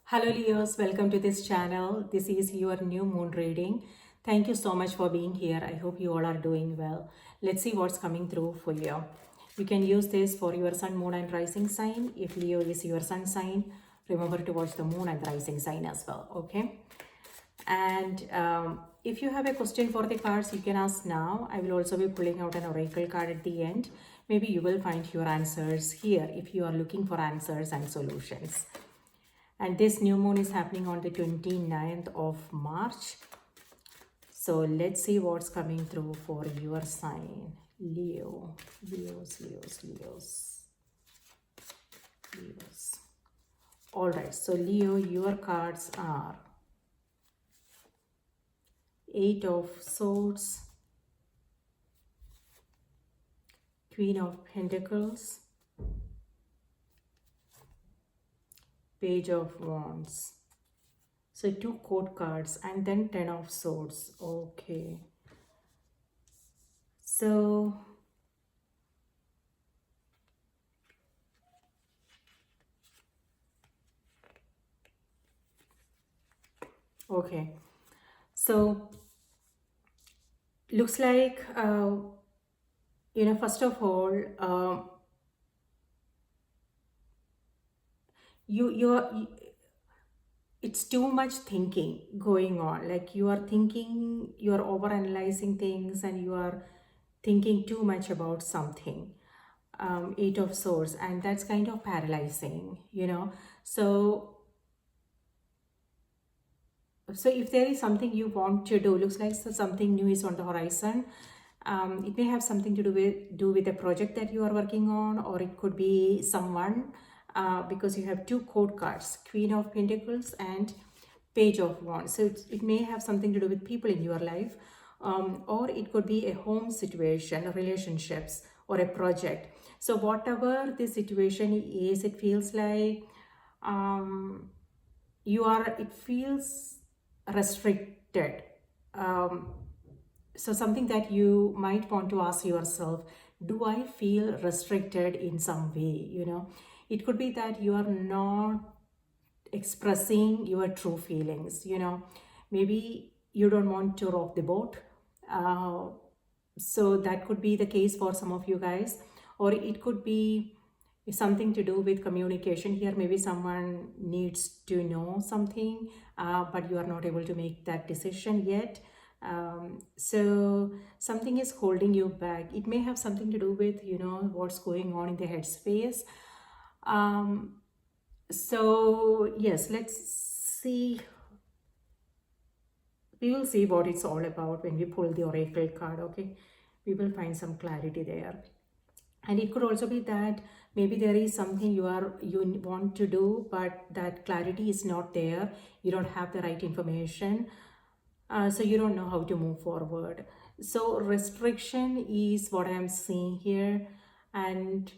Hello Leos, welcome to this channel. This is your new moon reading. Thank you so much for being here. I hope you all are doing well. Let's see what's coming through for you. You can use this for your sun, moon and rising sign. If Leo is your sun sign, remember to watch the moon and rising sign as well, okay? And if you have a question for the cards, you can ask now. I will also be pulling out an oracle card at the end. Maybe you will find your answers here if you are looking for answers and solutions. And this new moon is happening on the 29th of March. So let's see what's coming through for your sign. Leo. Leos. Alright, so Leo, your cards are Eight of Swords, Queen of Pentacles, Page of Wands. So two court cards and then 10 of Swords. Okay. So okay. So looks like first of all, you it's too much thinking going on. Like you are thinking, you are over analyzing things, and you are thinking too much about something. Eight of Swords, and that's kind of paralyzing, so if there is something you want to do, looks like something new is on the horizon. It may have something to do with a project that you are working on, or it could be someone, because you have two court cards, Queen of Pentacles and Page of Wands. So it may have something to do with people in your life, or it could be a home situation, relationships, or a project. So whatever the situation is, it feels like it feels restricted. So something that you might want to ask yourself, do I feel restricted in some way? It could be that you are not expressing your true feelings. Maybe you don't want to rock the boat. So that could be the case for some of you guys, or it could be something to do with communication here. Maybe someone needs to know something, but you are not able to make that decision yet. So something is holding you back. It may have something to do with what's going on in the headspace. So yes, let's see. We will see what it's all about when we pull the oracle card. Okay, we will find some clarity there. And it could also be that maybe there is something you want to do, but that clarity is not there. You don't have the right information, so you don't know how to move forward. So restriction is what I'm seeing here, and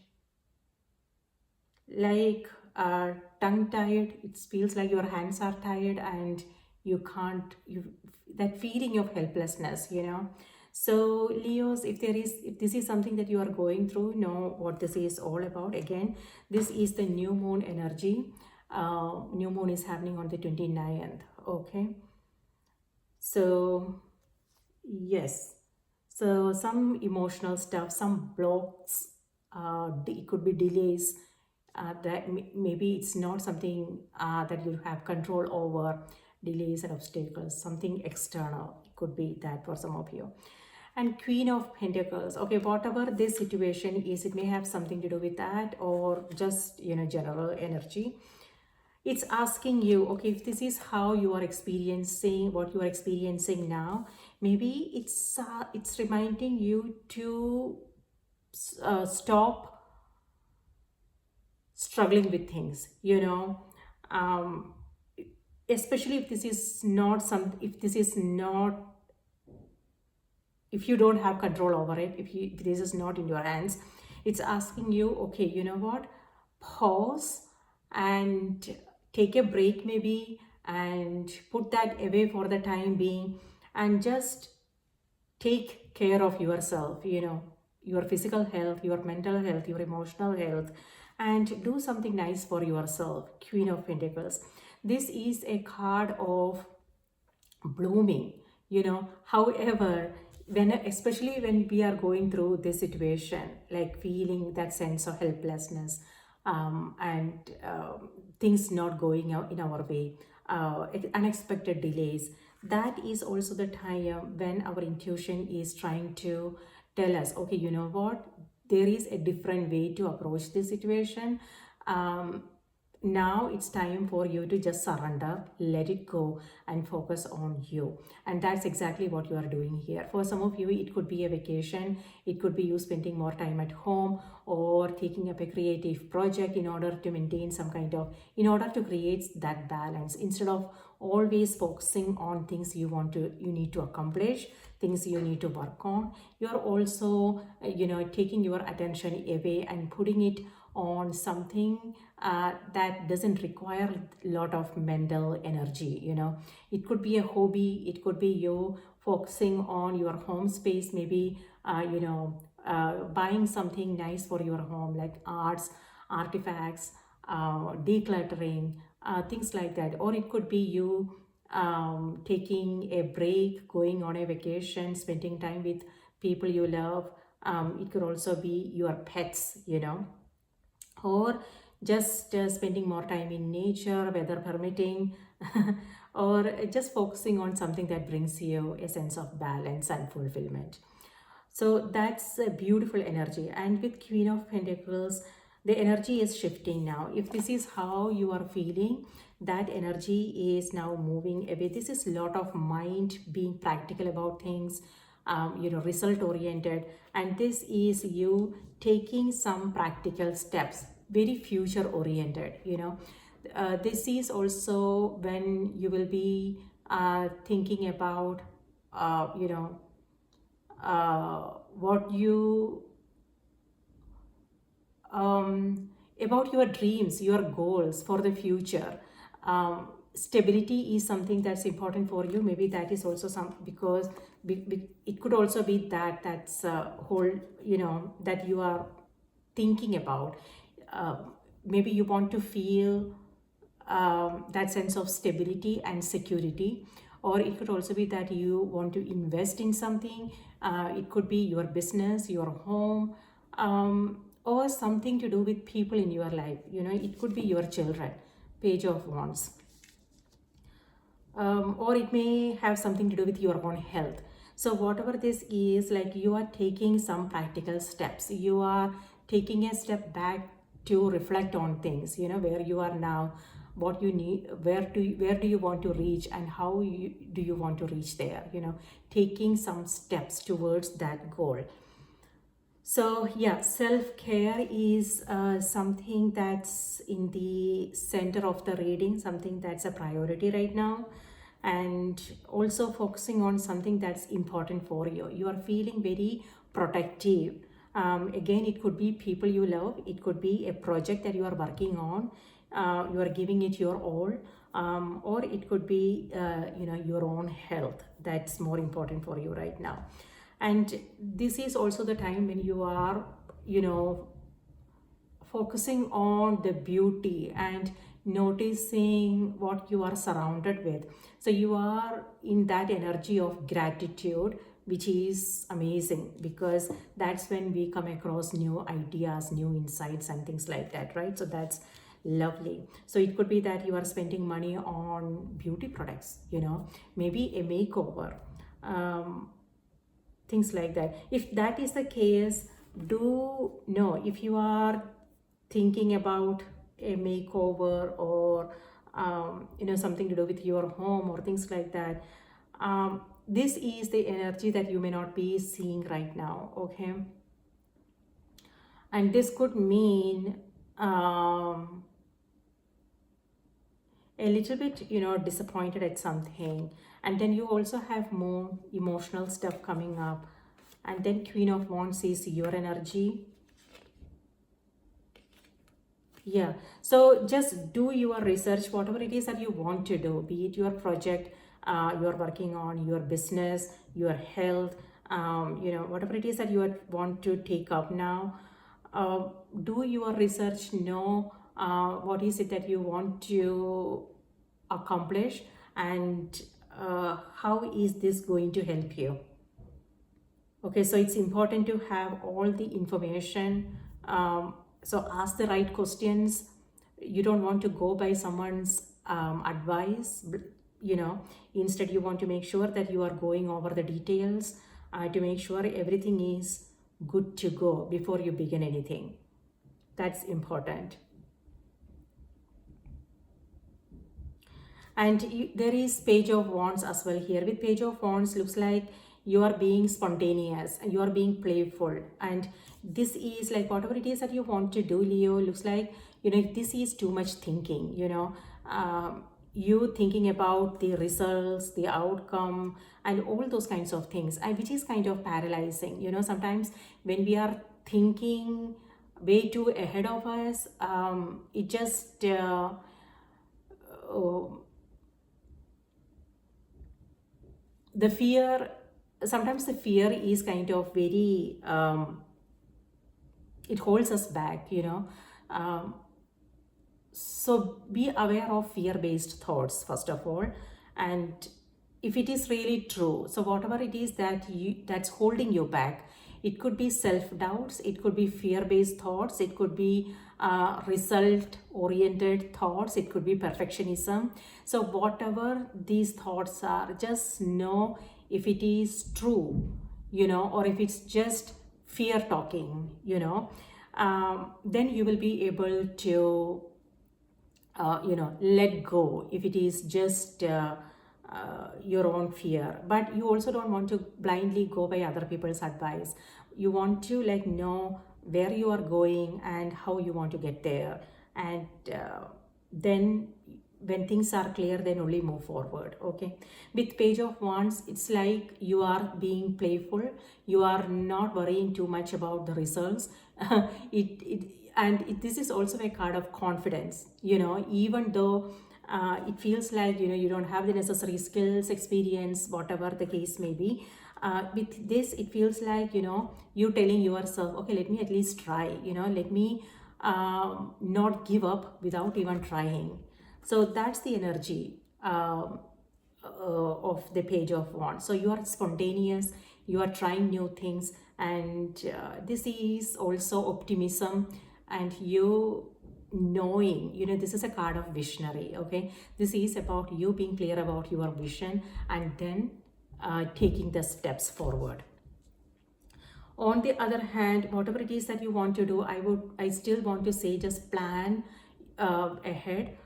like tongue tied. It feels like your hands are tired and you can't. That feeling of helplessness. So Leos, if this is something that you are going through, know what this is all about. Again, this is the new moon energy. New moon is happening on the 29th. Okay. So yes. So some emotional stuff, some blocks, it could be delays, that maybe it's not something that you have control over, delays and obstacles, something external. It could be that for some of you. And Queen of Pentacles. Okay, whatever this situation is, it may have something to do with that, or just general energy. It's asking you, okay, if this is how you are experiencing what you are experiencing now, maybe it's reminding you to stop struggling with things, especially if this is not if you don't have control over it, if this is not in your hands. It's asking you, okay, you know what, pause and take a break maybe, and put that away for the time being, and just take care of yourself, your physical health, your mental health, your emotional health, and do something nice for yourself. Queen of Pentacles. This is a card of blooming, however, when especially when we are going through this situation, like feeling that sense of helplessness, and things not going out in our way, unexpected delays, that is also the time when our intuition is trying to tell us, okay, you know what, there is a different way to approach this situation. um, Now it's time for you to just surrender, let it go, and focus on you. And that's exactly what you are doing here. For some of you, it could be a vacation, it could be you spending more time at home, or taking up a creative project in order to maintain some kind of, in order to create that balance. Instead of always focusing on things you need to accomplish, things you need to work on, you're also taking your attention away and putting it on something that doesn't require a lot of mental energy. It could be a hobby, it could be you focusing on your home space, maybe buying something nice for your home, like arts, artifacts, decluttering, things like that. Or it could be you taking a break, going on a vacation, spending time with people you love. It could also be your pets, or just spending more time in nature, weather permitting, or just focusing on something that brings you a sense of balance and fulfillment. So that's a beautiful energy. And with Queen of Pentacles, the energy is shifting now. If this is how you are feeling, that energy is now moving away. This is a lot of mind being practical about things, result oriented. And this is you taking some practical steps, very future oriented. This is also when you will be thinking about, what you about your dreams, your goals for the future. Stability is something that's important for you. Maybe that is also some, because it could also be that that's whole, that you are thinking about. Uh, Maybe you want to feel that sense of stability and security. Or it could also be that you want to invest in something. It could be your business, your home, or something to do with people in your life. It could be your children. Page of Wands. Or it may have something to do with your own health. So whatever this is, like, you are taking some practical steps, you are taking a step back to reflect on things, where you are now, what you need, where do you want to reach, and how do you want to reach there, taking some steps towards that goal. So yeah, self-care is something that's in the center of the reading, something that's a priority right now. And also focusing on something that's important for you. You are feeling very protective. Again, it could be people you love. It could be a project that you are working on. You are giving it your all. Or it could be, your own health. That's more important for you right now. And this is also the time when you are, focusing on the beauty and noticing what you are surrounded with. So you are in that energy of gratitude, which is amazing, because that's when we come across new ideas, new insights, and things like that, right? So that's lovely. So it could be that you are spending money on beauty products, maybe a makeover, things like that. If that is the case, do know, if you are thinking about a makeover, or something to do with your home or things like that, this is the energy that you may not be seeing right now, okay? And this could mean a little bit, disappointed at something. And then you also have more emotional stuff coming up. And then Queen of Wands is your energy. Yeah, so just do your research, whatever it is that you want to do, be it your project you're working on, your business, your health, whatever it is that you want to take up now. Do your research, know what is it that you want to accomplish, and how is this going to help you. Okay, so it's important to have all the information. So ask the right questions. You don't want to go by someone's advice, you know. Instead, you want to make sure that you are going over the details to make sure everything is good to go before you begin anything. That's important. And there is Page of Wands as well here. With Page of Wands, looks like you are being spontaneous and you are being playful, and this is like whatever it is that you want to do, Leo, looks like, you know, this is too much thinking, you know. You thinking about the results, the outcome, and all those kinds of things, and which is kind of paralyzing, you know. Sometimes when we are thinking way too ahead of us, it just oh, the fear, sometimes the fear is kind of very it holds us back, you know. So be aware of fear-based thoughts first of all, and if it is really true, so whatever it is that that's holding you back, it could be self-doubts, it could be fear-based thoughts, it could be result-oriented thoughts, it could be perfectionism. So whatever these thoughts are, just know if it is true, you know, or if it's just fear talking, you know. Then you will be able to you know, let go if it is just your own fear. But you also don't want to blindly go by other people's advice. You want to like know where you are going and how you want to get there, and then when things are clear, then only move forward. Okay, with Page of Wands, it's like you are being playful, you are not worrying too much about the results. This is also a card of confidence, you know, even though it feels like, you know, you don't have the necessary skills, experience, whatever the case may be. With this, it feels like, you know, you telling yourself, okay, let me at least try, you know, let me not give up without even trying. So that's the energy of the Page of Wands. So you are spontaneous, you are trying new things, and this is also optimism, and you knowing, you know, this is a card of visionary. Okay, this is about you being clear about your vision and then taking the steps forward. On the other hand, whatever it is that you want to do, I still want to say, just plan ahead,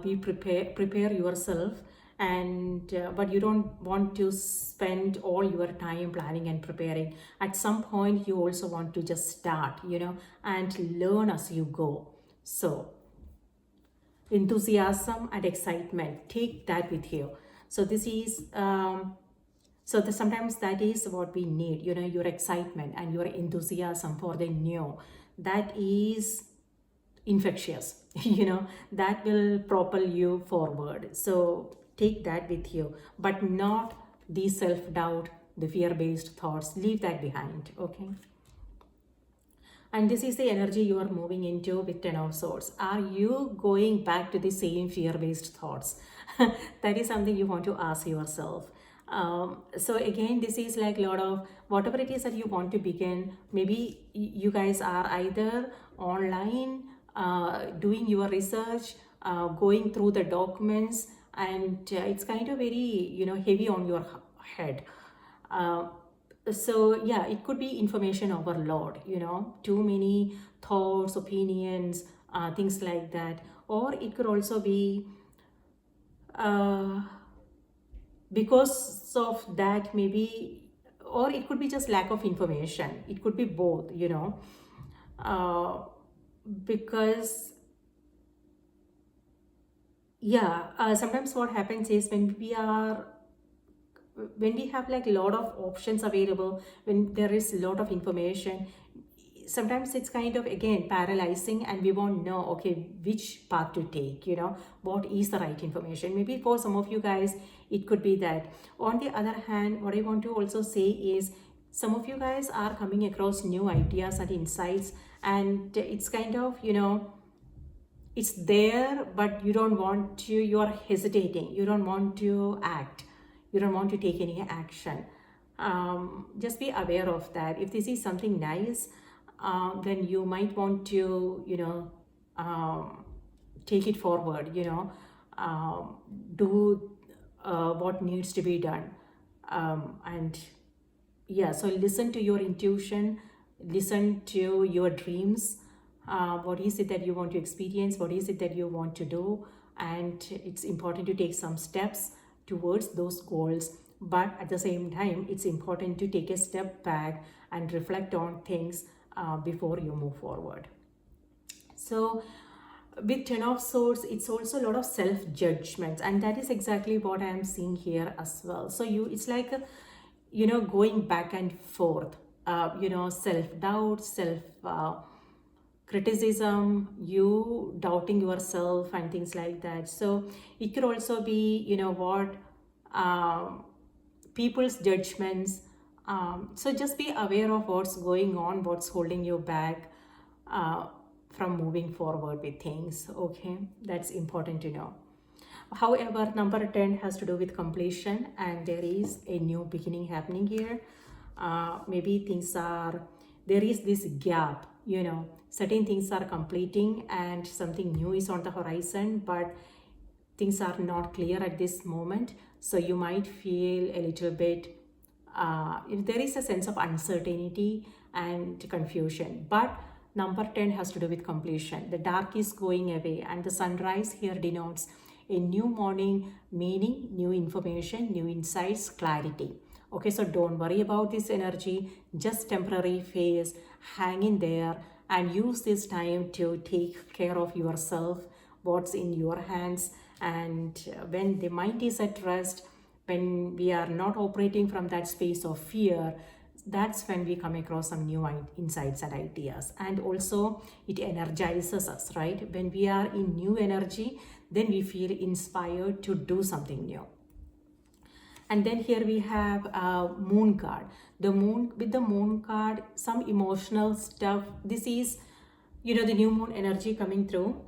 be prepare yourself, and but you don't want to spend all your time planning and preparing. At some point, you also want to just start, you know, and learn as you go. So enthusiasm and excitement, take that with you. So this is sometimes that is what we need, you know, your excitement and your enthusiasm for the new, that is infectious. You know, that will propel you forward. So take that with you, but not the self-doubt, the fear-based thoughts, leave that behind. Okay, and this is the energy you are moving into with Ten of Swords. Are you going back to the same fear-based thoughts? That is something you want to ask yourself. So again, this is like a lot of whatever it is that you want to begin. Maybe you guys are either online, doing your research, going through the documents, and it's kind of very, you know, heavy on your head. So yeah, it could be information overload, you know, too many thoughts, opinions, things like that. Or it could also be because of that, maybe, or it could be just lack of information. It could be both, you know, because yeah, sometimes what happens is when we have like a lot of options available, when there is a lot of information, sometimes it's kind of again paralyzing, and we won't know, okay, which path to take, you know, what is the right information. Maybe for some of you guys it could be that. On the other hand, what I want to also say is, some of you guys are coming across new ideas and insights, and it's kind of, you know, it's there, but you don't want to, you are hesitating, you don't want to act, you don't want to take any action. Just be aware of that. If this is something nice, then you might want to, take it forward, do what needs to be done. And yeah, so listen to your intuition, listen to your dreams. What is it that you want to experience? What is it that you want to do? And it's important to take some steps towards those goals. But at the same time, it's important to take a step back and reflect on things before you move forward. So with Ten of Swords, it's also a lot of self-judgments, and that is exactly what I am seeing here as well. So it's like going back and forth, self-doubt, criticism, you doubting yourself and things like that. So it could also be people's judgments. So just be aware of what's going on, what's holding you back from moving forward with things. Okay, that's important to know. However, number 10 has to do with completion, and there is a new beginning happening here. Maybe there is this gap, certain things are completing and something new is on the horizon, but things are not clear at this moment. So you might feel a little bit, if there is a sense of uncertainty and confusion. But number 10 has to do with completion. The dark is going away, and the sunrise here denotes a new morning, meaning new information, new insights, clarity. Okay, so don't worry about this energy, just temporary phase, hang in there and use this time to take care of yourself, what's in your hands. And when the mind is at rest, when we are not operating from that space of fear, that's when we come across some new insights and ideas. And also it energizes us, right? When we are in new energy, then we feel inspired to do something new. And then here we have a moon card. With the moon card, some emotional stuff. This is, the new moon energy coming through.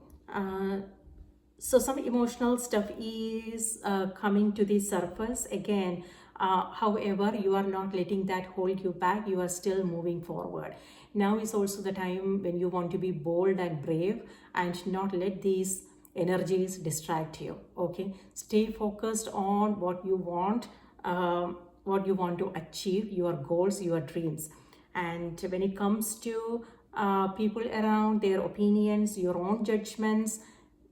So some emotional stuff is coming to the surface again. However, you are not letting that hold you back. You are still moving forward. Now is also the time when you want to be bold and brave and not let these energies distract you. Okay, stay focused on what you want to achieve, your goals, your dreams. And when it comes to people around, their opinions, your own judgments,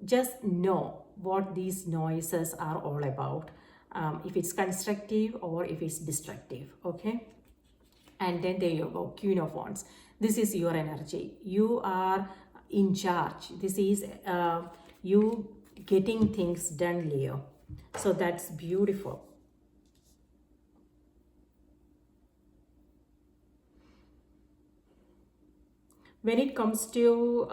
just know what these noises are all about, if it's constructive or if it's destructive. Okay, and then there you go, Queen of Wands. This is your energy. You are in charge. This is you getting things done, Leo. So that's beautiful. When it comes to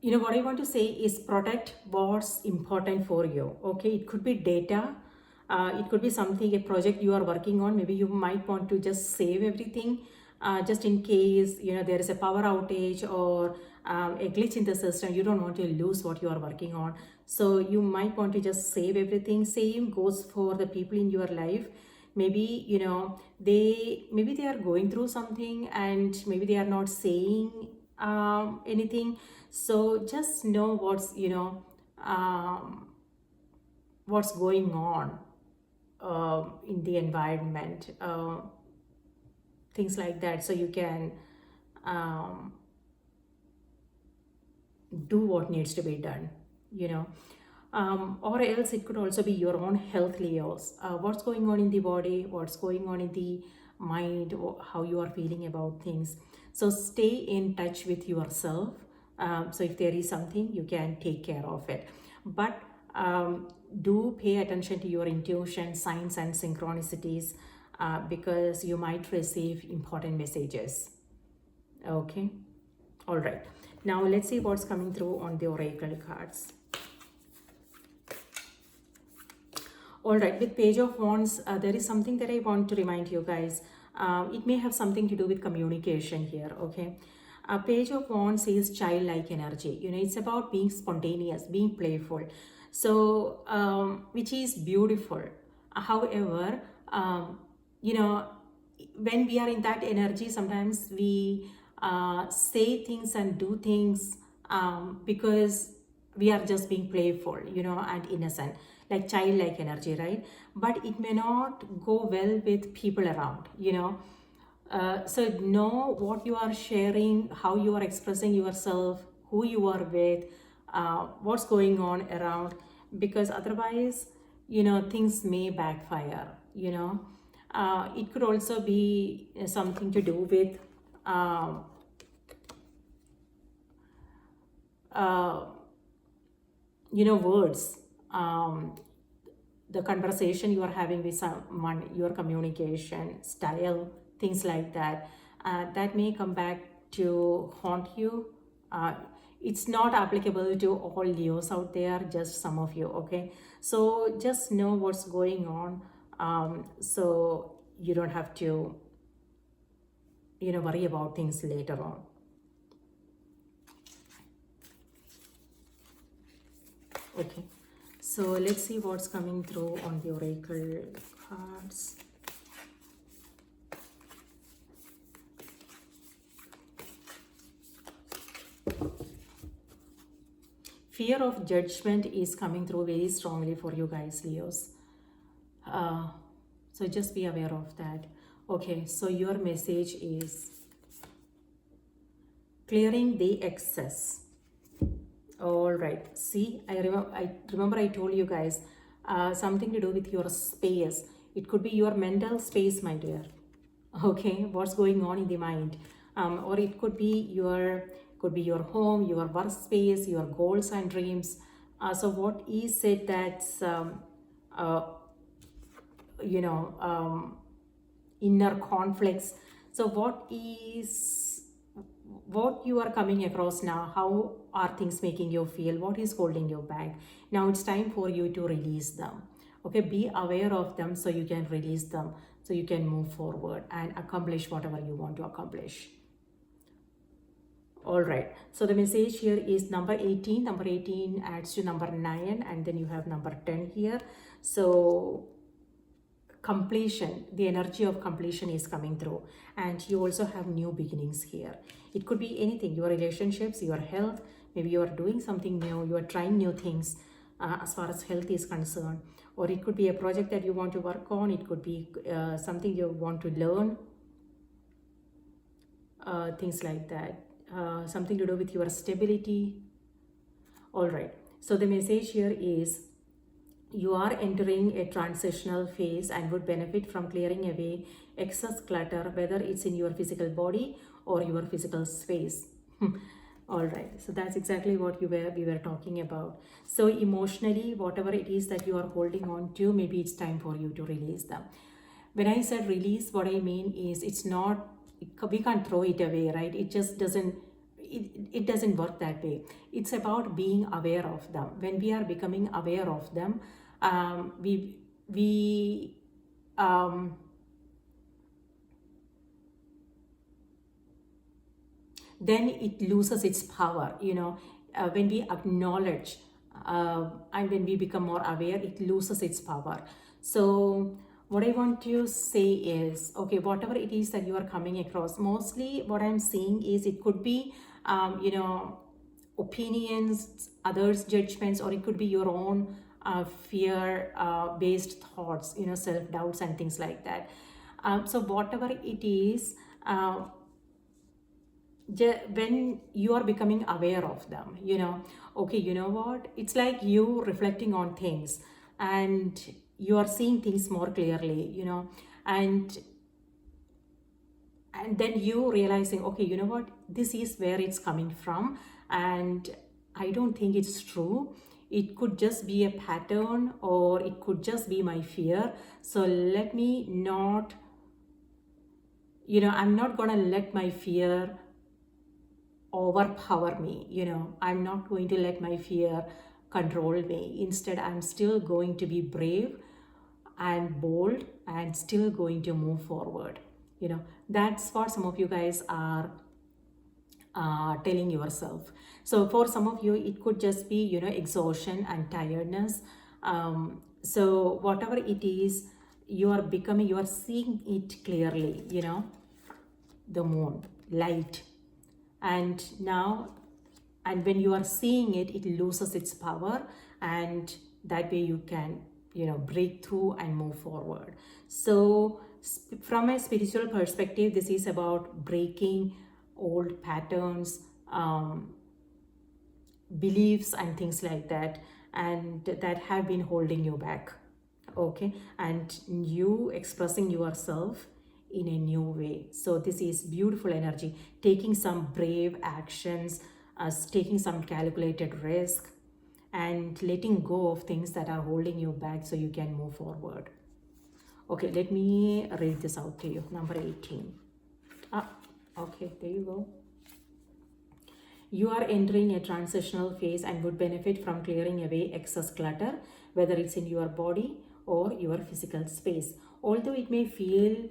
what I want to say is protect what's important for you. Okay, it could be data, it could be something, a project you are working on. Maybe you might want to just save everything, just in case there is a power outage or a glitch in the system. You don't want to lose what you are working on, so you might want to just save everything. Same goes for the people in your life. Maybe they are going through something and maybe they are not saying anything. So just know what's going on in the environment, things like that, so you can do what needs to be done, or else it could also be your own health, Leos. What's going on in the body, what's going on in the mind, how you are feeling about things. So stay in touch with yourself. So if there is something, you can take care of it. But do pay attention to your intuition, signs and synchronicities, because you might receive important messages. Okay, all right. Now let's see what's coming through on the oracle cards. All right, with Page of Wands, there is something that I want to remind you guys. It may have something to do with communication here, okay? A Page of Wands is childlike energy. It's about being spontaneous, being playful. So, which is beautiful. However, you know, when we are in that energy, sometimes we say things and do things because we are just being playful, and innocent, like childlike energy, right? But it may not go well with people around, so know what you are sharing, how you are expressing yourself, who you are with, what's going on around, because otherwise, things may backfire. It could also be something to do with uh, uh, words, the conversation you are having with someone, your communication style, things like that, that may come back to haunt you. uh, it's not applicable to all Leos out there, just some of you, okay? So just know what's going on, so you don't have to worry about things later on. Okay, so let's see what's coming through on the oracle cards. Fear of judgment is coming through very strongly for you guys, Leos. So just be aware of that. Okay, so your message is clearing the excess. All right. See, I remember I told you guys something to do with your space. It could be your mental space, my dear. Okay, what's going on in the mind, or it could be your home, your workspace, your goals and dreams. So what is it that's uh, you know inner conflicts? So what you are coming across now, how are things making you feel, what is holding you back? Now it's time for you to release them. Okay, be aware of them so you can release them, so you can move forward and accomplish whatever you want to accomplish. All right, so the message here is number 18. Number 18 adds to number 9, and then you have number 10 here. So completion, the energy of completion is coming through, and you also have new beginnings here. It could be anything, your relationships, your health, maybe you are doing something new, you are trying new things as far as health is concerned, or it could be a project that you want to work on, it could be something you want to learn, things like that, something to do with your stability. All right, so the message here is you are entering a transitional phase and would benefit from clearing away excess clutter, whether it's in your physical body or your physical space. All right, so that's exactly what we were talking about. So emotionally, whatever it is that you are holding on to, maybe it's time for you to release them. When I said release, what I mean is it's not, we can't throw it away, right? It just doesn't, it doesn't work that way. It's about being aware of them. When we are becoming aware of them, we then it loses its power, when we acknowledge, and when we become more aware, it loses its power. So what I want to say is, okay, whatever it is that you are coming across, mostly what I'm seeing is it could be opinions, others judgments, or it could be your own fear based thoughts, self doubts and things like that. So whatever it is, when you are becoming aware of them, okay, you know what, it's like you reflecting on things and you are seeing things more clearly, and then you realizing, okay, you know what, this is where it's coming from, and I don't think it's true. It could just be a pattern, or it could just be my fear. So let me not, I'm not gonna let my fear overpower me. I'm not going to let my fear control me. Instead, I'm still going to be brave and bold and still going to move forward. That's what some of you guys are telling yourself. So for some of you, it could just be, exhaustion and tiredness. So whatever it is, you are seeing it clearly, the moon, light. And now, and when you are seeing it, it loses its power, and that way you can, break through and move forward. So from a spiritual perspective, this is about breaking old patterns, beliefs and things like that, and that have been holding you back. Okay, and you expressing yourself in a new way. So this is beautiful energy, taking some brave actions, taking some calculated risk, and letting go of things that are holding you back so you can move forward. Okay, let me read this out to you. Number 18. Okay, there you go. You are entering a transitional phase and would benefit from clearing away excess clutter, whether it's in your body or your physical space. Although it may feel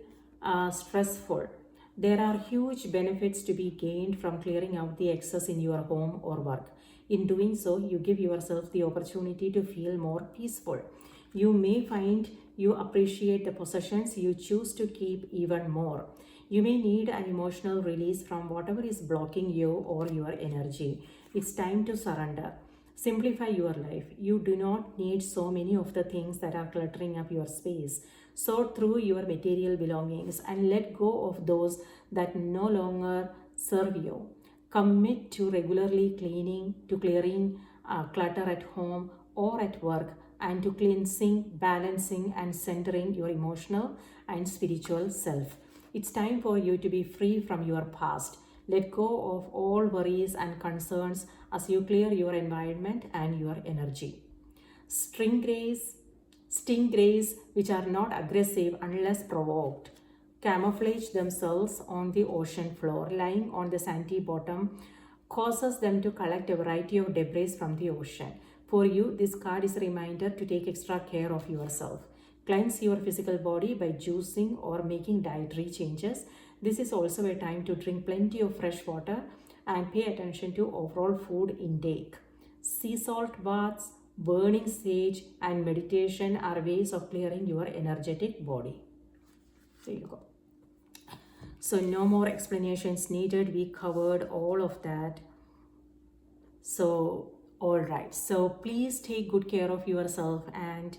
stressful, there are huge benefits to be gained from clearing out the excess in your home or work. In doing so, you give yourself the opportunity to feel more peaceful. You may find you appreciate the possessions you choose to keep even more. You may need an emotional release from whatever is blocking you or your energy. It's time to surrender. Simplify your life. You do not need so many of the things that are cluttering up your space. Sort through your material belongings and let go of those that no longer serve you. Commit to regularly clearing clutter at home or at work, and to cleansing, balancing, and centering your emotional and spiritual self. It's time for you to be free from your past. Let go of all worries and concerns as you clear your environment and your energy. Stingrays, which are not aggressive unless provoked, camouflage themselves on the ocean floor. Lying on the sandy bottom causes them to collect a variety of debris from the ocean. For you, this card is a reminder to take extra care of yourself. Cleanse your physical body by juicing or making dietary changes. This is also a time to drink plenty of fresh water and pay attention to overall food intake. Sea salt baths, burning sage, and meditation are ways of clearing your energetic body. There you go. So no more explanations needed. We covered all of that. So all right. So please take good care of yourself, and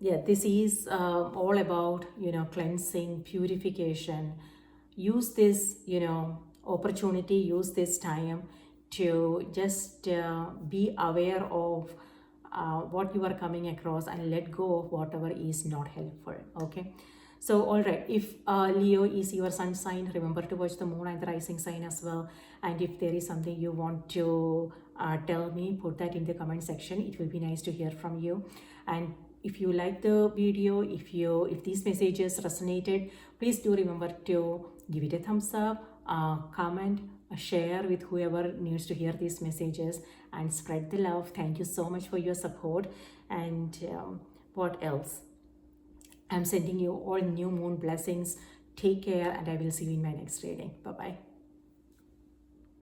this is all about, cleansing, purification. Use this, opportunity, use this time to just be aware of what you are coming across, and let go of whatever is not helpful. Okay, so all right, if Leo is your sun sign, remember to watch the moon and the rising sign as well. And if there is something you want to tell me, put that in the comment section. It will be nice to hear from you. And if you like the video, if these messages resonated, please do remember to give it a thumbs up, comment, share with whoever needs to hear these messages, and spread the love. Thank you so much for your support. And what else? I'm sending you all new moon blessings. Take care, and I will see you in my next reading. Bye-bye.